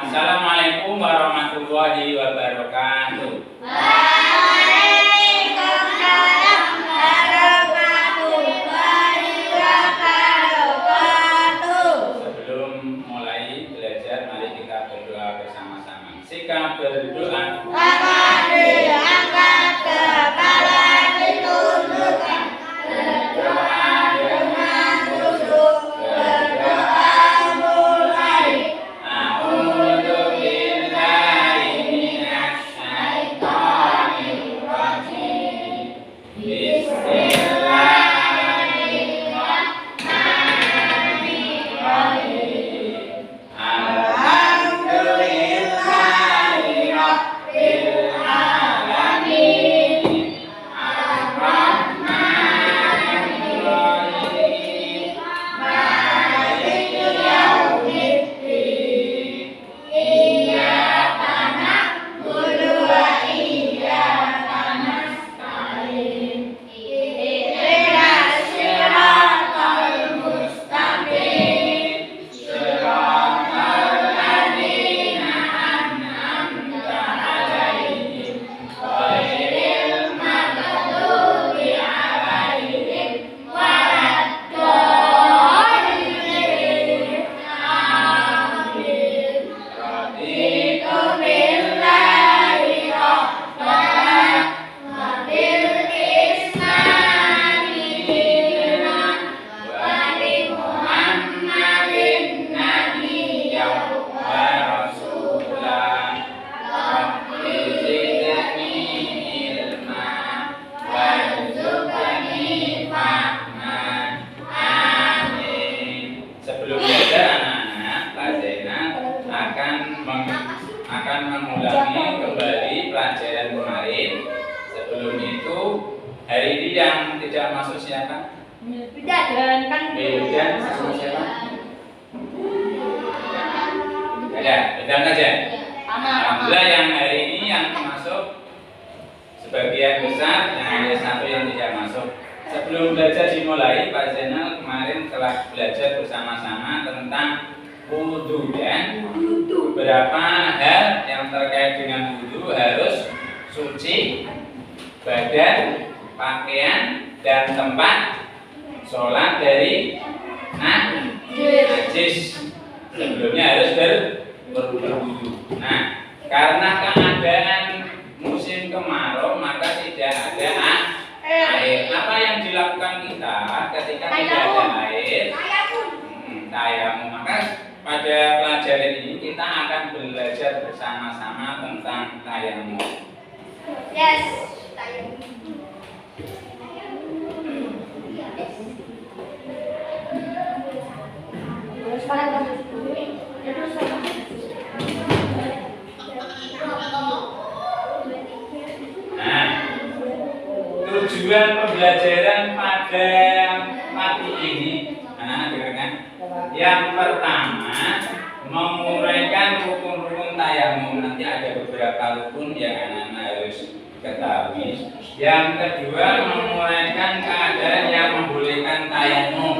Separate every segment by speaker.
Speaker 1: Assalamualaikum warahmatullahi wabarakatuh.
Speaker 2: Waalaikumsalam warahmatullahi wabarakatuh.
Speaker 1: Sebelum mulai belajar, mari kita berdoa bersama-sama. Sikap berdoa.
Speaker 2: Tangan diangkat, kepala ditundukkan. Berdoa dengan khusyuk. Berdoa mulai.
Speaker 1: A'udzubillahi minasyaitonir rajim. Bismillahirrahmanirrahim. Alhamdulillahi rabbil alamin. Ar-Rahmanir Rahim. Maliki yaumiddin. Iyyaka na'budu wa iyyaka nasta'in. Ihdinas siratal mustaqim. Siratal ladzina an'amta 'alaihim ghairil maghdubi 'alaihim waladdallin. Amin. Raditu billahi rabbana wa bil islami dinan wa bi Muhammadin nabiyyan wa rasulan. Rabbi zidni ilma warzuqni fahman. Amin. Sebelum belajar anak-anak, Pak Zainal akan mengulangi kembali pelajaran kemarin. Sebelum itu, hari ini yang tidak masuk siapa?
Speaker 2: Bidan kan
Speaker 1: Bidan sama siapa? Ada, Bidan aja. Alhamdulillah yang hari ini yang masuk sebagian besar, yang ada satu yang tidak masuk. Sebelum belajar dimulai, Pak Zainal kemarin telah belajar bersama-sama tentang wudhu ya. Beberapa hal yang terkait dengan wudhu harus suci badan, pakaian, dan tempat sholat dari najis. Sebelumnya harus berwudhu. Nah, karena keadaan musim kemarau maka tidak ada air. Apa yang dilakukan kita ketika tidak ada air? Tayamum. Maka pada pelajaran ini kita akan belajar bersama-sama tentang tayamum.
Speaker 2: Yes.
Speaker 1: Nah, tujuan pembelajaran pada pagi ini, anak-anak dengarkan. Yang pertama, menguraikan rukun-rukun tayamum. Nanti ada beberapa rukun yang anak-anak harus ketahui. Yang kedua, menguraikan keadaan yang membolehkan tayamum.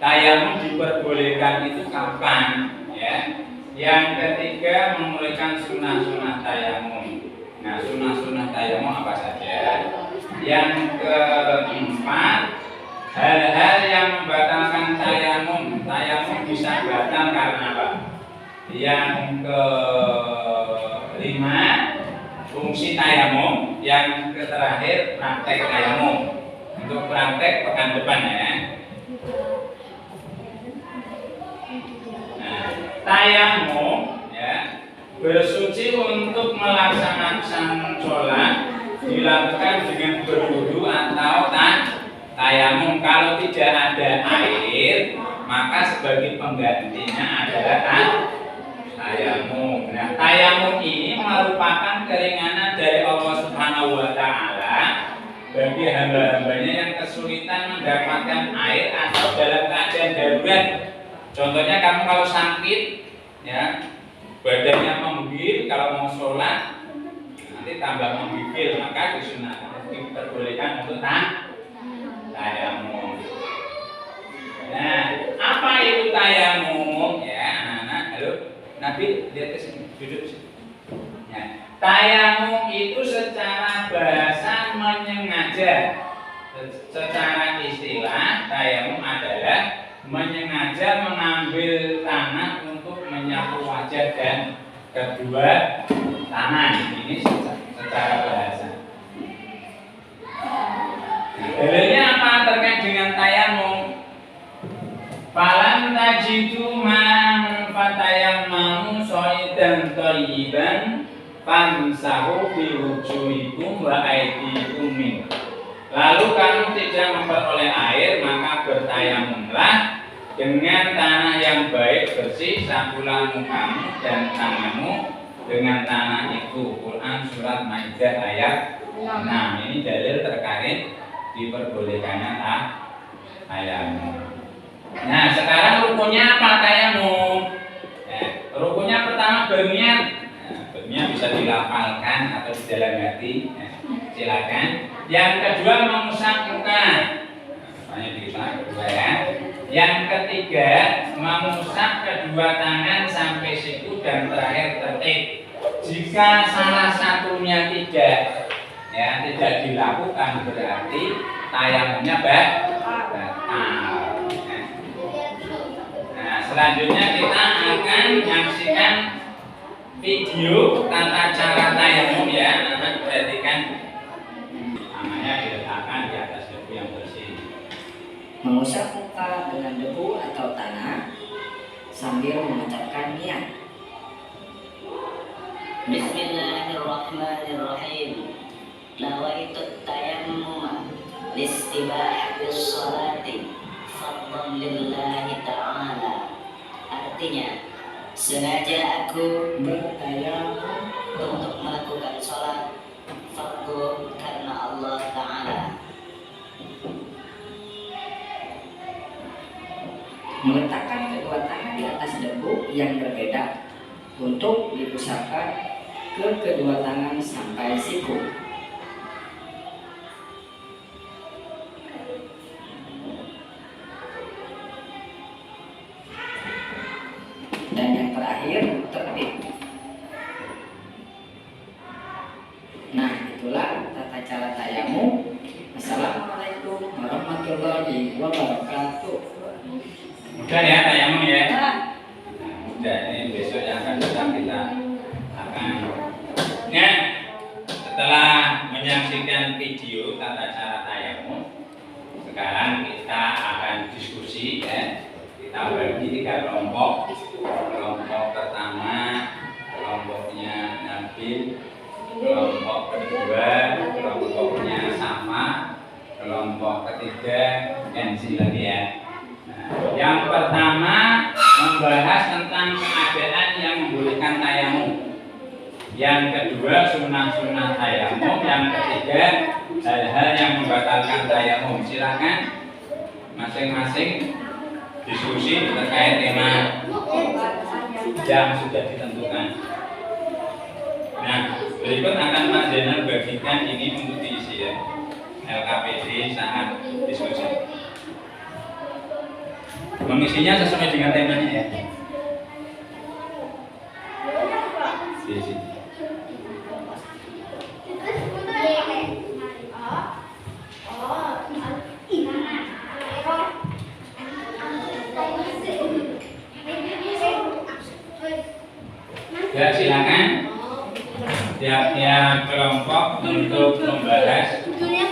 Speaker 1: Tayamum diperbolehkan itu kapan? Ya. Yang ketiga, memulihkan sunnah-sunnah tayamum. Nah, sunnah-sunnah tayamum apa saja? Yang keempat, hal-hal yang membatalkan tayamum. Tayamum bisa batal karena apa? Yang kelima, fungsi tayamum. Yang terakhir, praktek tayamum. Untuk praktek pekan depan ya. Tayamum ya, bersuci untuk melaksanakan sholat dilakukan dengan berwudu atau tayamum. Kalau tidak ada air, maka sebagai penggantinya adalah tayamum. Nah, tayamum ini merupakan keringanan dari Allah Subhanahu wa Ta'ala bagi hamba-hambanya yang kesulitan mendapatkan air atau dalam keadaan darurat. Contohnya kamu kalau sakit, ya badannya menggigil, kalau mau sholat nanti tambah menggigil, maka disunahkan diperbolehkan untuk tayamum. Nah, apa itu tayamum? Ya, anak-anak, halo. Nabi Nabi, lihat ke sini, duduk sini. Ya. Tayamum itu secara bahasa menyengaja. Secara istilah, tayamum adalah menyengaja mengambil tanah untuk menyapu wajah dan kedua tangan. Ini secara bahasa. Dalilnya apa terkait dengan tayamum? Falam tajidu man fatayammamu shaidan thayyiban famsahu bi wujuhikum wa aydikum min. Lalu kamu tidak memperoleh air, maka bertayamumlah dengan tanah yang baik bersih, sapulah mukamu dan tanganmu dengan tanah itu. Quran surat Maidah ayat 6. Ini dalil terkait diperbolehkannya tayamum. Nah, sekarang rukunnya apa tayamum? Rukunnya pertama berniat. Berniat bisa dilafalkan atau di dalam hati. Silakan. Yang kedua mengusap muka. Banyak diusap kedua ya. Yang ketiga mengusap kedua tangan sampai siku dan terakhir tertib. Jika salah satunya tidak dilakukan berarti tayamumnya batal. Nah, selanjutnya kita akan menyaksikan video tata cara tayamum ya. Anak perhatikan. Tangannya diletakkan di atas debu yang bersih.
Speaker 3: Mengusap muka dengan debu atau tanah sambil mengucapkan niat. Bismillahirrahmanirrahim. Nawaitu tayammum listibahatis sholati fadlan lillahi ta'ala. Artinya, sengaja aku bertayamum untuk melakukan sholat fardhu karena Allah Ta'ala. Meletakkan kedua tangan di atas debu yang berbeda untuk diusapkan ke kedua tangan sampai siku. Dan yang terakhir tertib. Nah, itulah tata cara tayamum. Assalamualaikum warahmatullahi wabarakatuh.
Speaker 1: Mudah ya tayamum ya. Mudah, ini besok yang akan datang kita akan setelah menyaksikan video tata cara tayamum, sekarang kita akan diskusi ya. Kita bagi 3 kelompok. Kelompok pertama kelompoknya Nabil, kelompok kedua kelompoknya Sama, kelompok ketiga NC lagi ya. Nah, yang pertama membahas tentang keadaan yang membolehkan tayamum. Yang kedua sunnah-sunnah tayamum. Yang ketiga hal-hal yang membatalkan tayamum. Silakan masing-masing diskusi terkait tema yang sudah ditentukan. Nah, berikut akan Mas Zainal bagikan ini untuk diisi ya. LKPD saat diskusi. Mengisinya sesuai dengan temanya ya. Diisi. Ya silakan tiap-tiap kelompok untuk membahas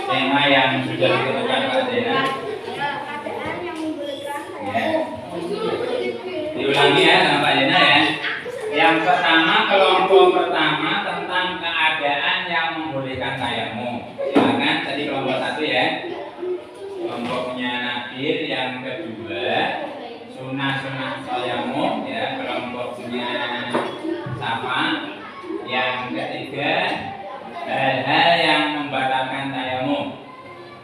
Speaker 1: tema yang sudah ditentukan Pak Zainal. Ya. Diulangi ya sama Pak Zainal ya. Yang pertama kelompok pertama tentang keadaan yang membolehkan tayamum. Silakan tadi kelompok 1 ya. Kelompoknya Nabil. Yang kedua sunnah-sunnah tayamum ya. Kelompoknya Sama. Yang ketiga hal-hal yang membatalkan tayamum.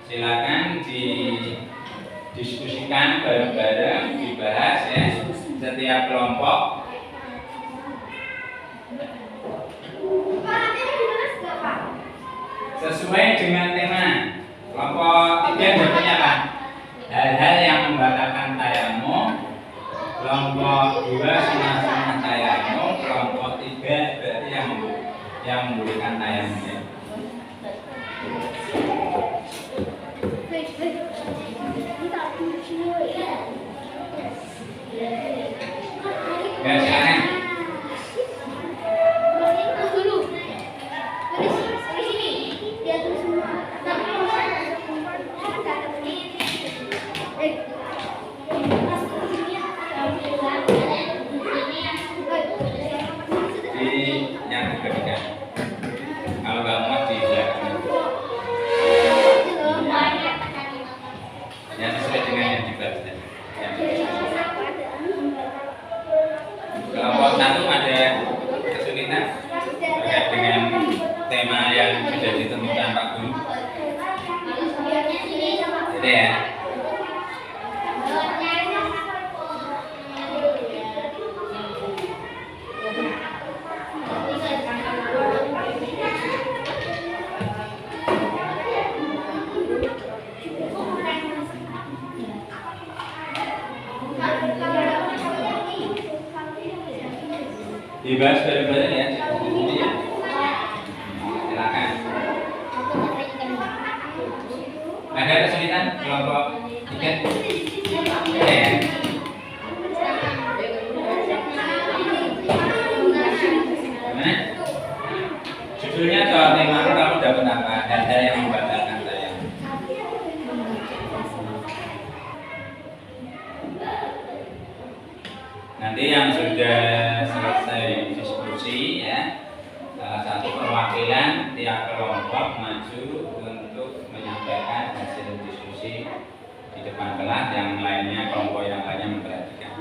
Speaker 1: Silakan didiskusikan bareng-bareng, dibahas ya setiap kelompok. Sesuai dengan tema. Kelompok 3 jawabnya apa? Hal-hal yang membatalkan tayamum. Kelompok 2 sunnah-sunnah tayamum. berarti yang memberikan tayangannya. Ya, silakan. Di yang ketiga. Kalau nggak muat di belakang. Ya, sesuai dengan yang dibaca. Ya. Kelompok satu ada kesulitan terkait dengan tema yang sudah ditentukan Pak Guru. Jadi ya. Dibahas bareng-bareng ya. Ini ya. Silakan. Ada kesulitan kelompok 3? Ya. Gimana? Judulnya soal tema kamu dapat apa? Hal-hal yang membatalkan saya. Nanti yang sudah selesai diskusi ya, salah satu perwakilan tiap kelompok maju untuk menyampaikan hasil diskusi di depan kelas, yang lainnya kelompok yang lainnya memperhatikan.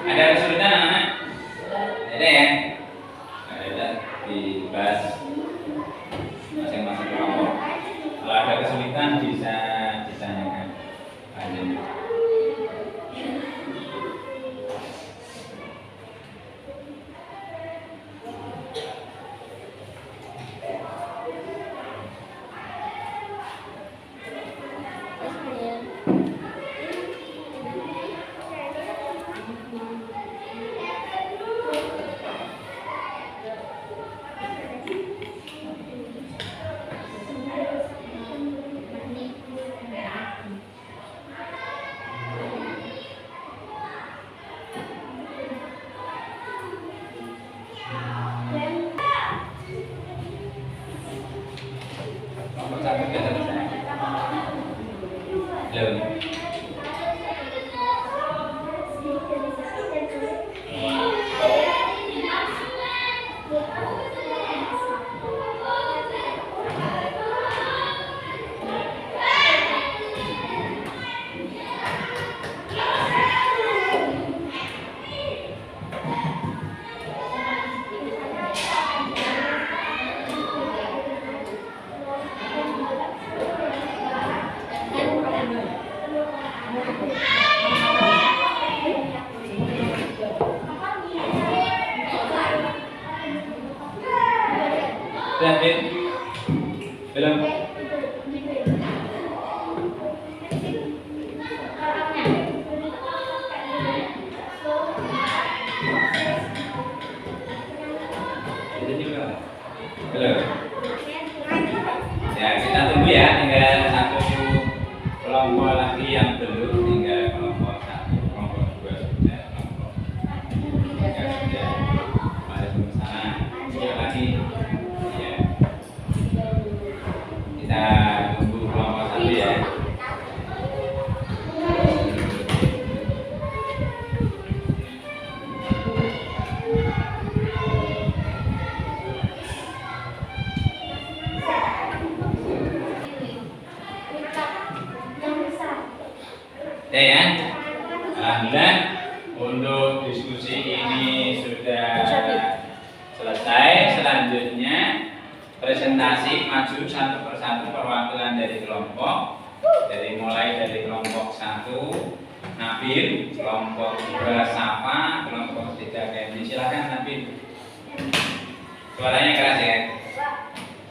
Speaker 1: Ada kesulitan anak-anak? Ada ya? Ada, dibahas masing-masing kelompok. Kalau ada kesulitan bisa ditanyakan. Lanjut. Kelompok satu sudah selesai. Belum. David, belum. Itu juga. Belum. Ya, kita tunggu ya, tinggal satu kelompok lagi yang belum, tinggal kelompok 1, kelompok 2 sudah, kelompok 3 sudah. Waalaikumsalam. Yuk lagi. Ya. Kita tunggu kelompok 1 ya. Ya, alhamdulillah untuk diskusi ini sudah selesai. Selanjutnya presentasi maju satu persatu perwakilan dari kelompok, mulai dari kelompok 1 Nabil, kelompok 2 Safa, kelompok 3 Kendi. Silakan Nabil Suaranya keras ya.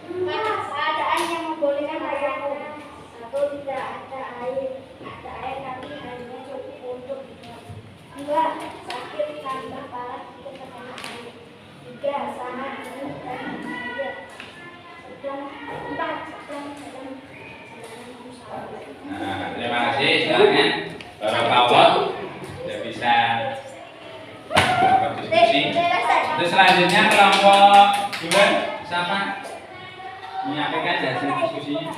Speaker 2: Keadaan yang membolehkan tayamum. Satu, tidak ada air tapi hanya cukup untuk minum. Dua, sakit tambah parah jika terkena air. Tiga, sangat dingin dan bahaya. Empat, sedang
Speaker 1: Nah, terima kasih. Silakan Bapak Pawon sudah bisa berdiskusi. Terus selanjutnya kelompok 2 siapa menyampaikan hasil diskusinya?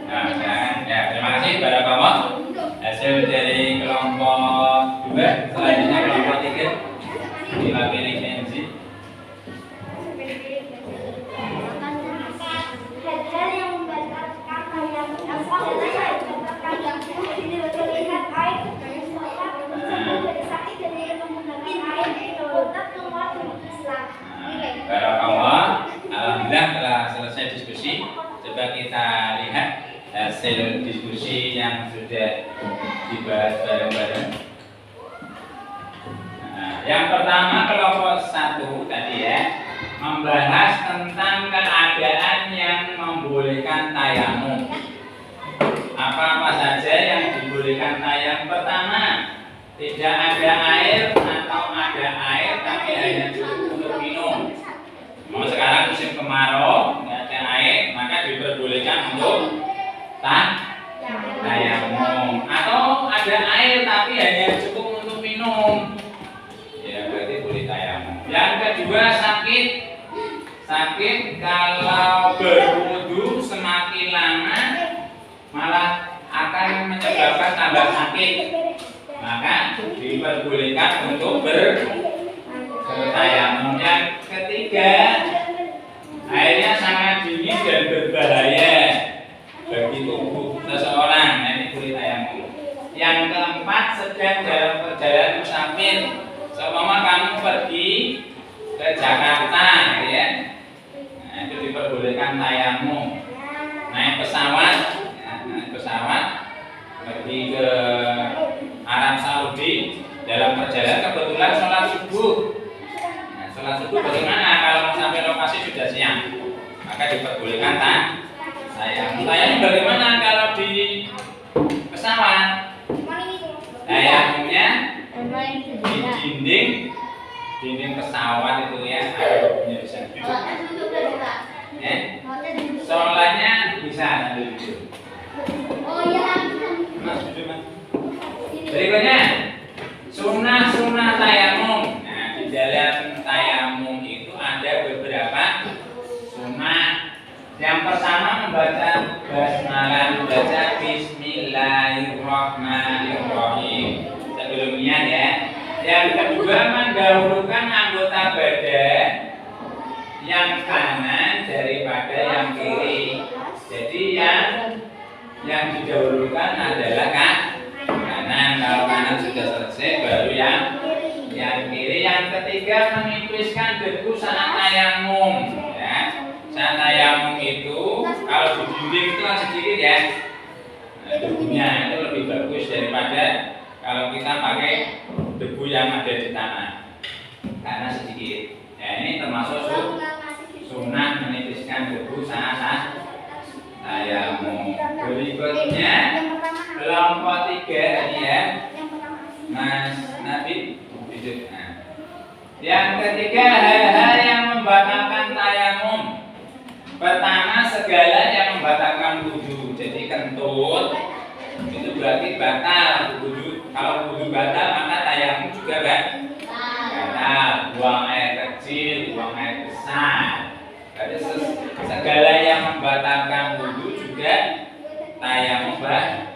Speaker 1: Nah, ya, terima kasih Bapak Pawon. Hasil dari kelompok 2, selanjutnya kelompok 3 diwakili Kenzi.
Speaker 2: hal-hal yang membatalkan tayamum yang ini terlihat air dari sakit dari menggunakan air tetap keluar dari Islam.
Speaker 1: Barakallah. Alhamdulillah telah selesai diskusi. Coba kita lihat hasil diskusi yang sudah dibahas bareng-bareng. Nah, yang pertama kelompok 1 tadi ya, membahas tentang keadaan yang membolehkan tayamum. Apa-apa saja yang dibolehkan tayamum. Pertama, tidak ada air atau ada air tapi hanya cukup untuk minum. Mau sekarang musim kemarau, nggak ada air, maka diperbolehkan untuk tayamum. Atau ada air tapi hanya cukup untuk minum, ya berarti boleh tayamum. Yang kedua, sakit kalau berwudu semakin lama malah akan menyebabkan tambah sakit, maka diperbolehkan untuk bertayamum. Yang ketiga, airnya sangat dingin dan berbahaya bagi tubuh seseorang, nah ini boleh tayamum. Yang keempat, sedang dalam perjalanan musafir, seumpama kamu pergi ke Jakarta, ya, nah itu diperbolehkan tayamum. Naik pesawat pergi ke Arab Saudi, dalam perjalanan kebetulan sholat subuh. Nah, sholat subuh bagaimana kalau sampai lokasi sudah siang? Maka diperbolehkan tayamum. Tayamum bagaimana kalau di pesawat? Tayamumnya di dinding pesawat itu ya, ada bisa duduk. Sholatnya bisa sambil duduk. Mas duduk mas. Berikutnya sunnah tayamum. Nah, di dalam tayamum itu ada beberapa sunnah. Yang pertama membaca basmalah, membaca Bismillahirrahmanirrahim sebelumnya ya. Yang kedua, mendahulukan anggota badan yang kanan daripada yang kiri. Jadi yang didahulukan adalah kanan. Kalau kanan sudah selesai, baru yang kiri. Yang ketiga, menipiskan debu saat tayamum. Ya, saat tayamum itu kalau di dinding itu kan sedikit ya, nah, debunya itu lebih bagus daripada kalau kita pakai debu yang ada di tanah karena sedikit. Ya, ini termasuk sunnah menipiskan debu saat tayamum. Berikutnya kelompok 3 tadi ya, Mas Nabi. Nah, yang ketiga, hal-hal yang membatalkan tayamum. Pertama, segala yang membatalkan wudu. Jadi kentut itu berarti batal wudu. Kalau wudu batal, maka tayamum juga batal. Buang air kecil, buang air besar. Jadi segala yang membatalkan wudu juga tayamum batal.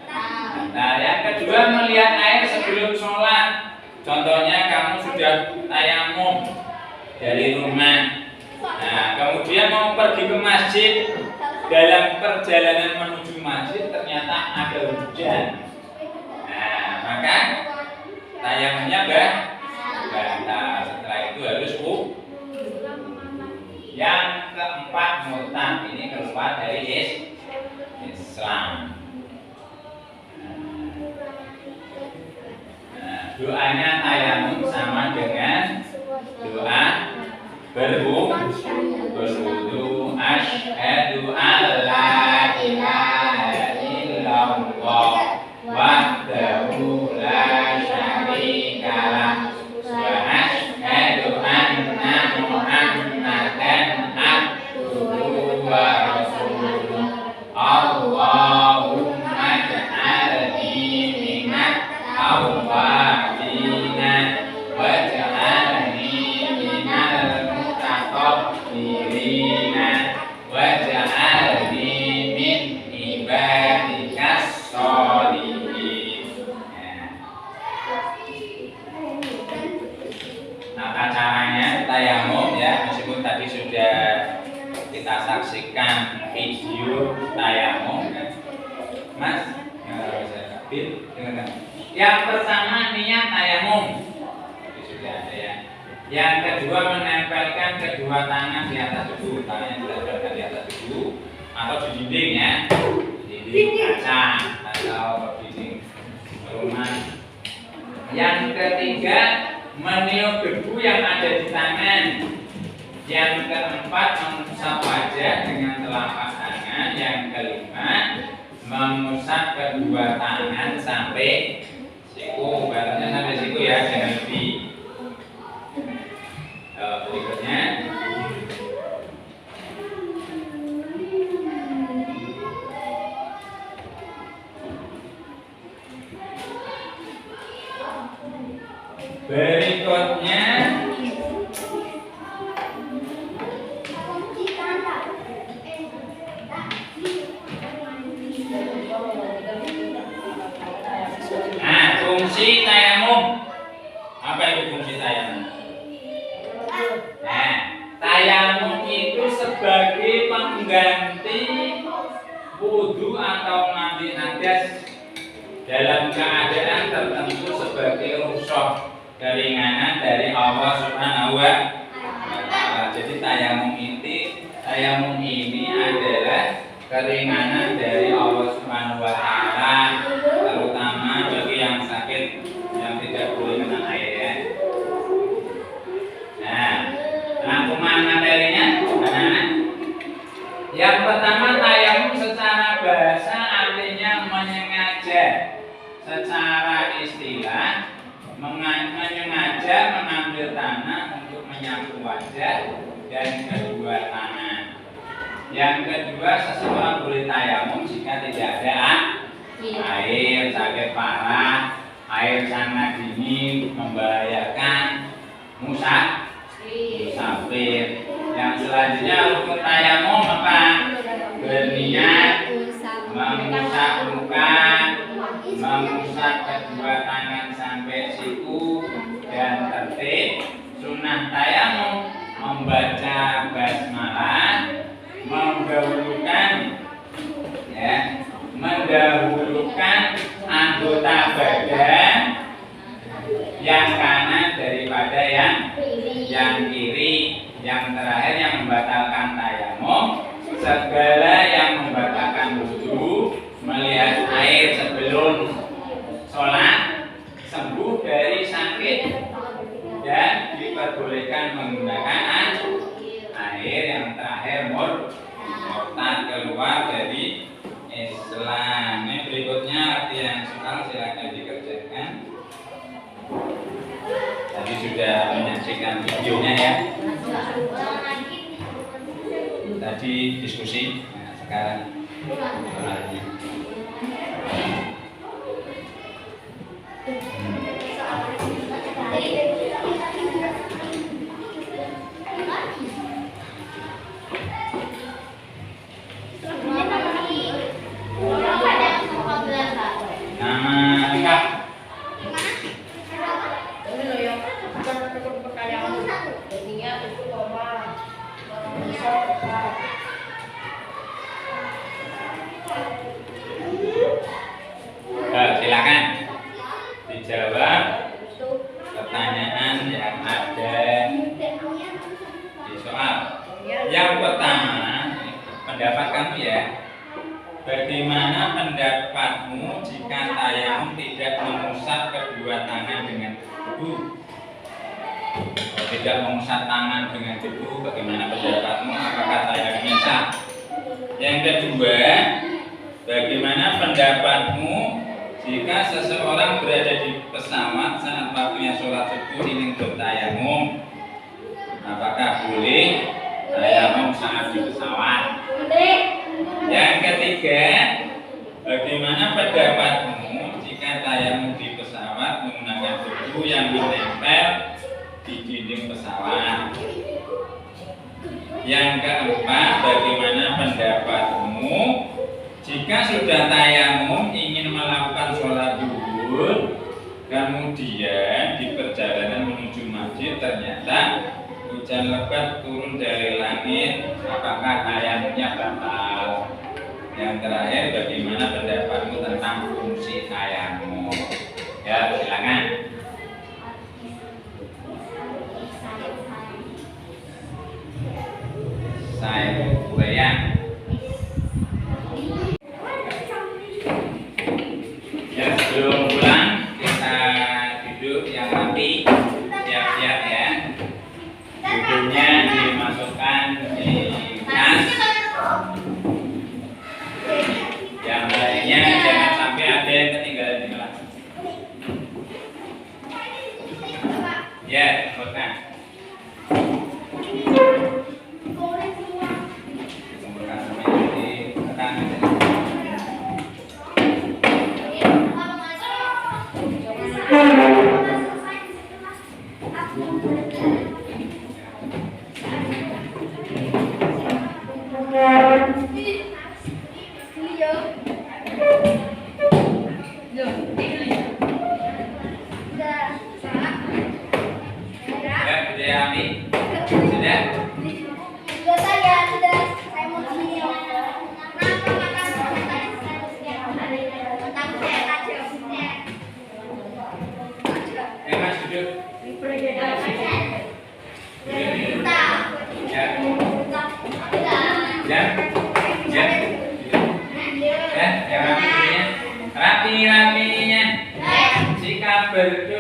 Speaker 1: Nah, yang kedua, melihat air sebelum sholat. Contohnya kamu sudah tayamum dari rumah. Nah, kemudian mau pergi ke masjid, dalam perjalanan menuju masjid ternyata ada hujan. Nah, maka tayamumnya batal. Setelah itu harus Yang keempat, murtad. Ini keluar dari Islam. Nah, doanya tayamum sama dengan doa berwudu. Asyhadu alla ilaha illallah wahdahu la syarika lah wa asyhadu anna Muhammadan abduhu wa rasuluh. Allahumma ja'alni minat awwabina waj'alni minal mutatahhirina waj'alni min ibadikas sholihin. Nah, caranya tayamum ya, meskipun tadi sudah kita saksikan video tayamum ya. Mas, dengarkan. Yang pertama niat tayamum. Itu sudah ada ya. Yang kedua menempelkan kedua tangan di atas tubuh, tangannya ditempelkan di atas tubuh atau di dinding ya, dinding kaca atau dinding rumah. Yang ketiga meniup debu yang ada di tangan. Yang keempat mengusap wajah dengan telapak tangan. Yang kelima mengusap kedua tangan sampai siku, batasnya sampai siku ya, jangan lebih. Berikutnya fungsi tayamum. Apa itu fungsi tayamum? Nah, tayamum itu sebagai pengganti wudu atau mandi hadas dalam keadaan tertentu sebagai rukhsah keringanan dari Allah Subhanahu wa Ta'ala. Jadi tayamum ini adalah keringanan dari Allah Subhanahu wa Ta'ala, terutama bagi yang sakit yang tidak boleh kena air ya. Nah, rangkuman materinya anak-anak. Yang pertama, tayamum secara bahasa artinya menyengaja. Secara istilah menyengaja mengambil tanah untuk menyapu wajah dan kedua tangan. Yang kedua, seseorang boleh tayamum jika tidak ada air, sakit parah, air sangat dingin, membahayakan, musafir. Yang selanjutnya rukun tayamum apa? Berniat mengusap muka, mengusap kedua tangan sampai siku dan tertib. Sunnah tayamum membaca basmalah, mendahulukan anggota badan yang kanan daripada yang kiri. Yang terakhir yang membatalkan tayamum, segala yang membatalkan wudu, melihat air sebelum sholat, sembuh dari sakit, dan diperbolehkan menggunakan air. Yang terakhir murtad, keluar dari Islam. Ini berikutnya arti yang sekarang silakan dikerjakan. Tadi sudah menyaksikan videonya ya. Tadi diskusi, nah, sekarang sholatnya. Nama lengkap. Silakan dijawab pertanyaan yang ada di soal. Yang pertama, pendapat kamu ya. Bagaimana pendapatmu jika tayamum tidak mengusap kedua tangan dengan debu? Tidak mengusap tangan dengan debu, bagaimana pendapatmu? Apakah tayamumnya sah? Yang kedua, bagaimana pendapatmu jika seseorang berada di pesawat saat waktunya sholat subuh ingin bertayamum? Apakah boleh tayamum saat di pesawat? Yang ketiga, bagaimana pendapatmu jika tayamum di pesawat menggunakan debu yang menempel di dinding pesawat? Yang keempat, bagaimana pendapatmu jika sudah tayamum ingin melakukan sholat zuhur, kemudian di perjalanan menuju masjid ternyata hujan lebat turun dari langit, apakah tayamumnya batal? Yang terakhir, bagaimana pendapatmu tentang fungsi tayamum? Ya, silakan. Saya Korea. Ya, sebelum pulang kita duduk yang rapi, siap-siap ya. Duduknya dimasukkan di tas. Yang lainnya jangan sampai ada yang ketinggalan di kelas. Ya, bukan. Kumpulkan semuanya di tekan. Rapi-rapinya sikap berdua.